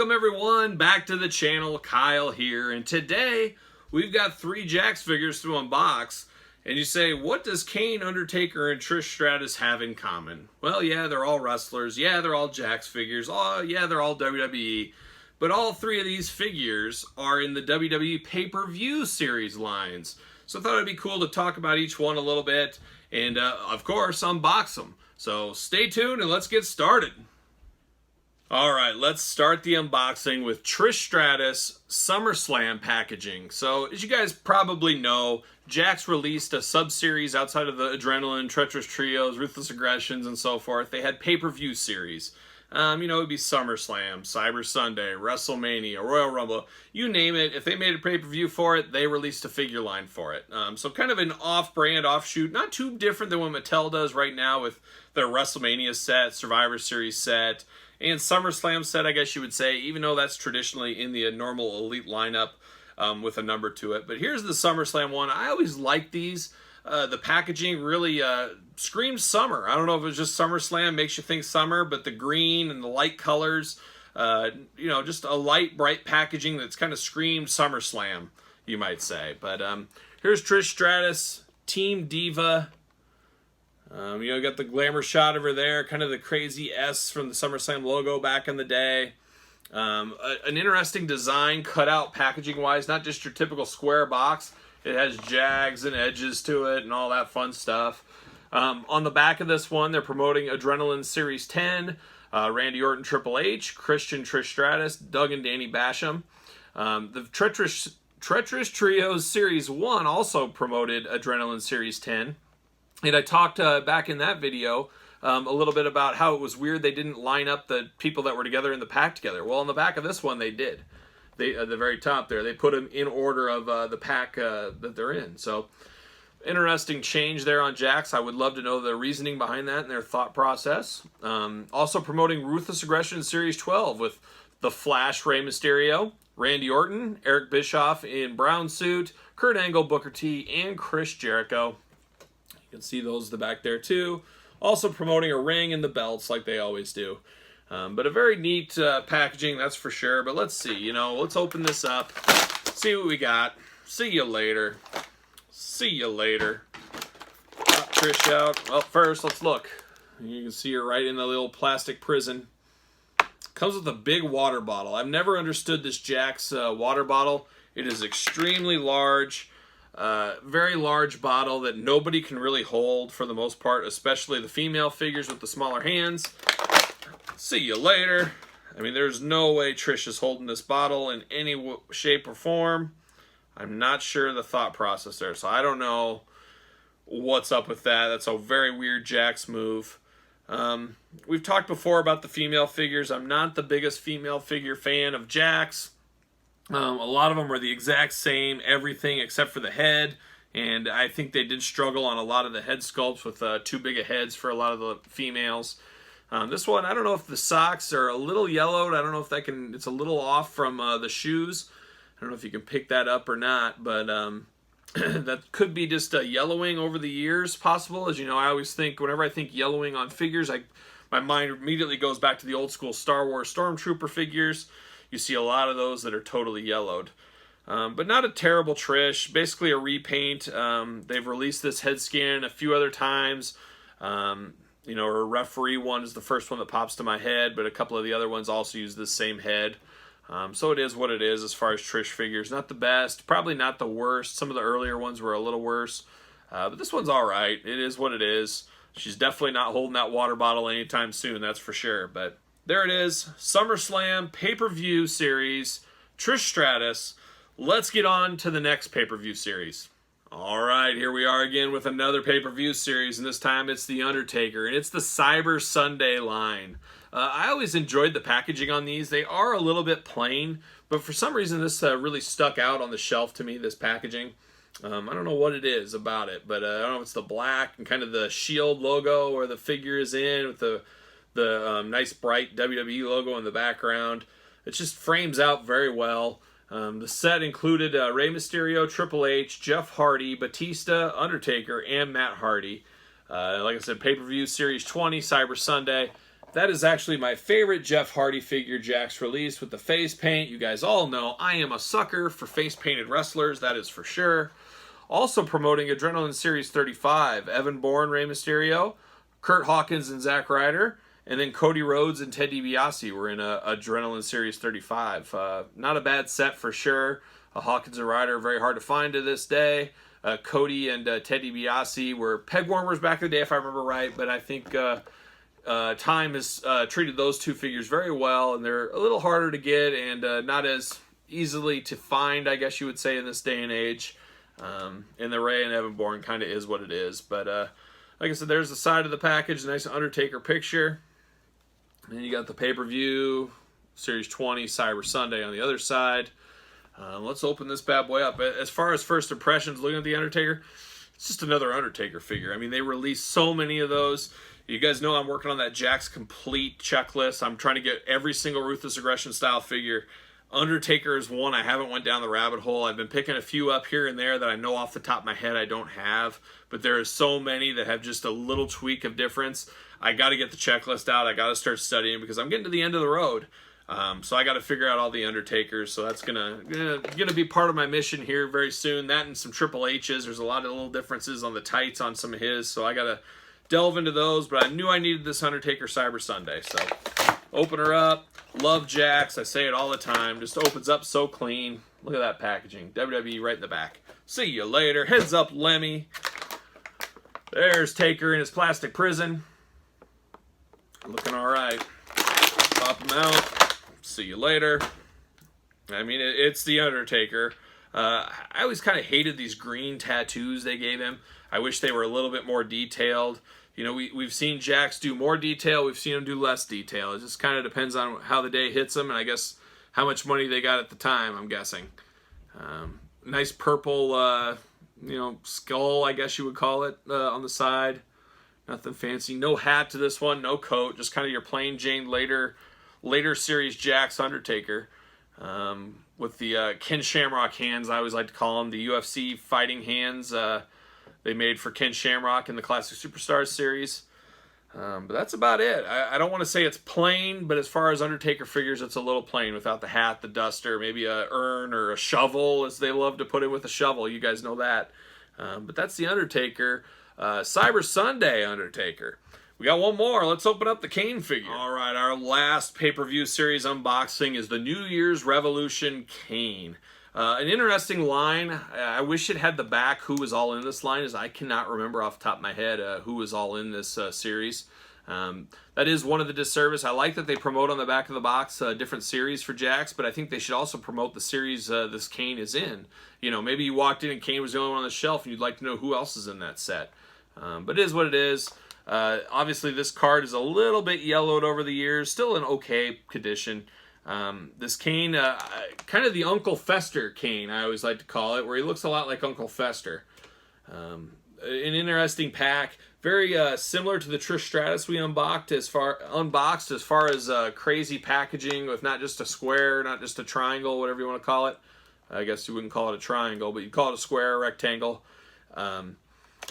Welcome everyone back to the channel. Kyle here, and today we've got 3 Jakks figures to unbox. And you say, what does Kane, Undertaker, and Trish Stratus have in common? Well, yeah, they're all wrestlers. Yeah, they're all Jakks figures. Oh, yeah, they're all WWE. But all 3 of these figures are in the WWE PPV series lines. So I thought it'd be cool to talk about each one a little bit and, of course, unbox them. So stay tuned and let's get started. Alright, let's start the unboxing with Trish Stratus SummerSlam packaging. So, as you guys probably know, Jakks released a sub-series outside of the Adrenaline, Treacherous Trios, Ruthless Aggressions, and so forth. They had pay-per-view series. It would be SummerSlam, Cyber Sunday, WrestleMania, Royal Rumble, you name it. If they made a pay-per-view for it, they released a figure line for it. So kind of an off-brand, offshoot, not too different than what Mattel does right now with their WrestleMania set, Survivor Series set, and SummerSlam set, I guess you would say, even though that's traditionally in the normal Elite lineup with a number to it. But here's the SummerSlam one. I always like these. The packaging really screams summer. I don't know if it's just SummerSlam makes you think summer, but the green and the light colors, just a light, bright packaging that's kind of screamed SummerSlam, you might say. But here's Trish Stratus, Team Diva. Got the glamour shot over there, kind of the crazy S from the SummerSlam logo back in the day. An interesting design, cut out packaging-wise, not just your typical square box. It has jags and edges to it and all that fun stuff. On the back of this one, they're promoting Adrenaline Series 10, Randy Orton, Triple H, Christian, Trish Stratus, Doug and Danny Basham. The Treacherous Trios Series 1 also promoted Adrenaline Series 10. And I talked back in that video a little bit about how it was weird they didn't line up the people that were together in the pack together. Well, on the back of this one, they did. At the very top there, they put them in order of the pack that they're in. So, interesting change there on Jakks. I would love to know the reasoning behind that and their thought process. Also promoting Ruthless Aggression Series 12 with The Flash, Rey Mysterio, Randy Orton, Eric Bischoff in brown suit, Kurt Angle, Booker T, and Chris Jericho. You can see those in the back there too. Also promoting a ring and the belts like they always do. But a very neat packaging, that's for sure. But let's see, let's open this up, see what we got. See you later. See you later. Got Trish out. Well, first, let's look. You can see her right in the little plastic prison. Comes with a big water bottle. I've never understood this Jakks water bottle. It is extremely large. Very large bottle that nobody can really hold for the most part, especially the female figures with the smaller hands. See you later. I mean, there's no way Trish is holding this bottle in any shape or form. I'm not sure the thought process there, so I don't know what's up with that. That's a very weird Jakks move. We've talked before about the female figures. I'm not the biggest female figure fan of Jakks. A lot of them are the exact same, everything except for the head, and I think they did struggle on a lot of the head sculpts with too big of heads for a lot of the females. This one, I don't know if the socks are a little yellowed. I don't know if it's a little off from the shoes. I don't know if you can pick that up or not, but that could be just a yellowing over the years possible. As you know, I always think, whenever I think yellowing on figures, my mind immediately goes back to the old school Star Wars Stormtrooper figures. You see a lot of those that are totally yellowed. But not a terrible Trish, basically a repaint. They've released this head scan a few other times. Her referee one is the first one that pops to my head, but a couple of the other ones also use the same head. So it is what it is as far as Trish figures. Not the best, probably not the worst. Some of the earlier ones were a little worse. But this one's alright. It is what it is. She's definitely not holding that water bottle anytime soon, that's for sure. But there it is, SummerSlam pay-per-view series, Trish Stratus. Let's get on to the next pay-per-view series. Alright, here we are again with another pay-per-view series, and this time it's The Undertaker, and it's the Cyber Sunday line. I always enjoyed the packaging on these. They are a little bit plain, but for some reason this really stuck out on the shelf to me, this packaging. I don't know what it is about it, but I don't know if it's the black and kind of the Shield logo or the figure is in with the nice bright WWE logo in the background. It just frames out very well. The set included Rey Mysterio, Triple H, Jeff Hardy, Batista, Undertaker, and Matt Hardy. Like I said, pay-per-view Series 20, Cyber Sunday. That is actually my favorite Jeff Hardy figure Jakks released with the face paint. You guys all know I am a sucker for face painted wrestlers, that is for sure. Also promoting Adrenaline Series 35, Evan Bourne, Rey Mysterio, Kurt Hawkins and Zack Ryder, and then Cody Rhodes and Ted DiBiase were in Adrenaline Series 35. Not a bad set for sure. Hawkins and Ryder are very hard to find to this day. Cody and Ted DiBiase were peg warmers back in the day, if I remember right, but I think time has treated those two figures very well, and they're a little harder to get and not as easily to find, I guess you would say, in this day and age. And the Rey and Evan Bourne kind of is what it is. But like I said, there's the side of the package, nice Undertaker picture. And then you got the pay-per-view, Series 20, Cyber Sunday on the other side. Let's open this bad boy up. As far as first impressions looking at the Undertaker, it's just another Undertaker figure. I mean, they released so many of those. You guys know I'm working on that Jakks complete checklist. I'm trying to get every single Ruthless Aggression style figure. Undertaker is one I haven't went down the rabbit hole. I've been picking a few up here and there that I know off the top of my head I don't have, but there are so many that have just a little tweak of difference. I got to get the checklist out. I got to start studying because I'm getting to the end of the road. So I got to figure out all the Undertakers. So that's gonna be part of my mission here very soon. That and some Triple H's. There's a lot of little differences on the tights on some of his, so I got to delve into those. But I knew I needed this Undertaker Cyber Sunday, so open her up. Love Jakks. I say it all the time. Just opens up so clean. Look at that packaging. WWE right in the back. See you later. Heads up, Lemmy. There's Taker in his plastic prison. Looking all right. Pop him out. See you later. I mean, it's the Undertaker. I always kind of hated these green tattoos they gave him. I wish they were a little bit more detailed. You know, we've seen Jakks do more detail. We've seen him do less detail. It just kind of depends on how the day hits them, and I guess how much money they got at the time, I'm guessing. Nice purple, skull, I guess you would call it, on the side. Nothing fancy. No hat to this one. No coat. Just kind of your plain Jane later series Jakks Undertaker. With the Ken Shamrock hands, I always like to call them. The UFC fighting hands they made for Ken Shamrock in the Classic Superstars series. But that's about it. I don't want to say it's plain, but as far as Undertaker figures, it's a little plain without the hat, the duster, maybe a urn or a shovel, as they love to put it with a shovel. You guys know that. But that's the Undertaker. Cyber Sunday Undertaker. We got one more. Let's open up the Kane figure. All right, our last pay-per-view series unboxing is the New Year's Revolution Kane. An interesting line. I wish it had the back who was all in this line, as I cannot remember off the top of my head who was all in this series. That is one of the disservice. I like that they promote on the back of the box different series for Jakks, but I think they should also promote the series this Kane is in. You know, maybe you walked in and Kane was the only one on the shelf and you'd like to know who else is in that set. But it is what it is. Obviously, this card is a little bit yellowed over the years. Still in okay condition. This Kane, kind of the Uncle Fester Kane, I always like to call it, where he looks a lot like Uncle Fester. An interesting pack. Very similar to the Trish Stratus we unboxed as far as crazy packaging with not just a square, not just a triangle, whatever you want to call it. I guess you wouldn't call it a triangle, but you'd call it a square, a rectangle.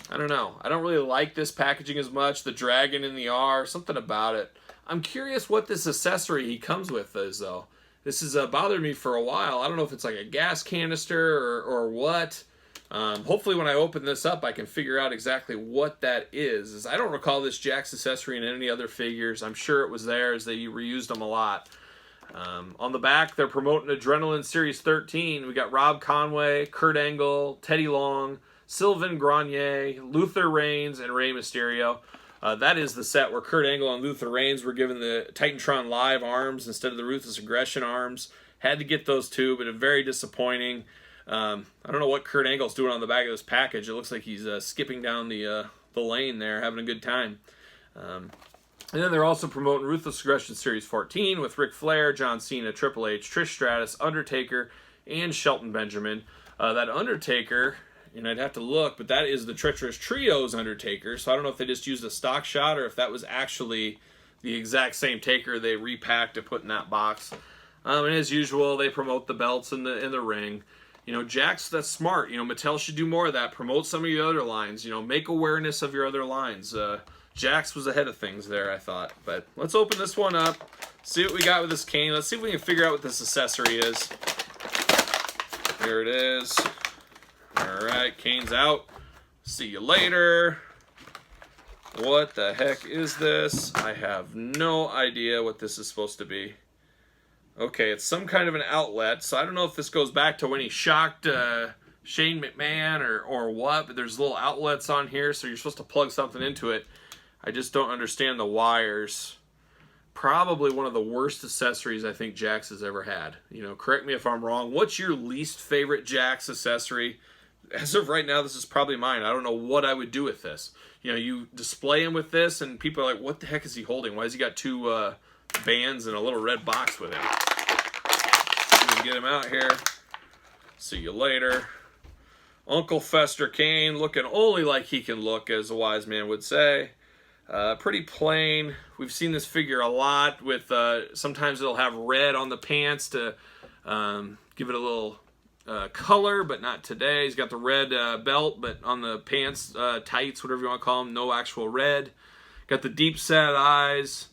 I don't know. I don't really like this packaging as much. The dragon in the R, something about it. I'm curious what this accessory he comes with is, though. This has bothered me for a while. I don't know if it's like a gas canister or what. Hopefully when I open this up, I can figure out exactly what that is. As I don't recall this Jakks accessory in any other figures. I'm sure it was there as they reused them a lot. On the back, they're promoting Adrenaline Series 13. We got Rob Conway, Kurt Angle, Teddy Long, Sylvain Grenier, Luther Reigns, and Rey Mysterio. That is the set where Kurt Angle and Luther Reigns were given the Titantron Live arms instead of the Ruthless Aggression arms. Had to get those two, but very disappointing. I don't know what Kurt Angle's doing on the back of this package. It looks like he's skipping down the lane there, having a good time. And then they're also promoting Ruthless Aggression Series 14 with Ric Flair, John Cena, Triple H, Trish Stratus, Undertaker, and Shelton Benjamin. That Undertaker, and I'd have to look, but that is the Treacherous Trios Undertaker, so I don't know if they just used a stock shot or if that was actually the exact same Taker they repacked to put in that box. And as usual, they promote the belts in the ring. You know, Jakks, that's smart. You know, Mattel should do more of that. Promote some of your other lines. You know, make awareness of your other lines. Jakks was ahead of things there, I thought. But let's open this one up, see what we got with this Kane. Let's see if we can figure out what this accessory is. Here it is. All right, Kane's out. See you later. What the heck is this? I have no idea what this is supposed to be. Okay, it's some kind of an outlet, so I don't know if this goes back to when he shocked Shane McMahon or what, but there's little outlets on here, so you're supposed to plug something into it. I just don't understand the wires. Probably one of the worst accessories I think Jakks has ever had. You know, correct me if I'm wrong. What's your least favorite Jakks accessory? As of right now, this is probably mine. I don't know what I would do with this. You know, you display him with this, and people are like, what the heck is he holding? Why has he got two bands and a little red box with him? Get him out here. See you later. Uncle Fester Kane, looking only like he can look, as a wise man would say. Pretty plain. We've seen this figure a lot with, sometimes it'll have red on the pants to give it a little color, but not today. He's got the red belt, but on the pants, tights, whatever you want to call them, no actual red. Got the deep set eyes.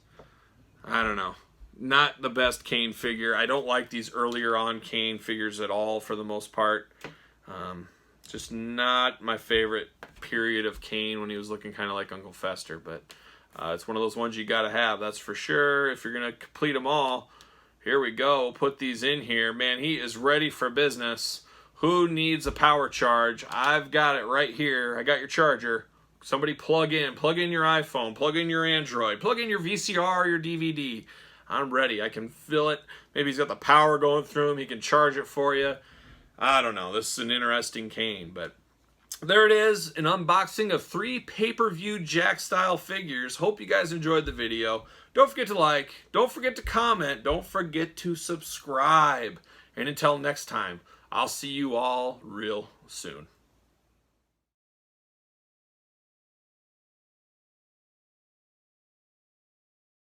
I don't know. Not the best Kane figure. I don't like these earlier on Kane figures at all for the most part. Just not my favorite period of Kane when he was looking kind of like Uncle Fester. But it's one of those ones you got to have, that's for sure. If you're going to complete them all, here we go. Put these in here. Man, he is ready for business. Who needs a power charge? I've got it right here. I got your charger. Somebody plug in your iPhone, plug in your Android, plug in your VCR or your DVD. I'm ready. I can feel it. Maybe he's got the power going through him. He can charge it for you. I don't know. This is an interesting Kane, but there it is. An unboxing of 3 pay-per-view Jakks-style figures. Hope you guys enjoyed the video. Don't forget to like. Don't forget to comment. Don't forget to subscribe. And until next time, I'll see you all real soon.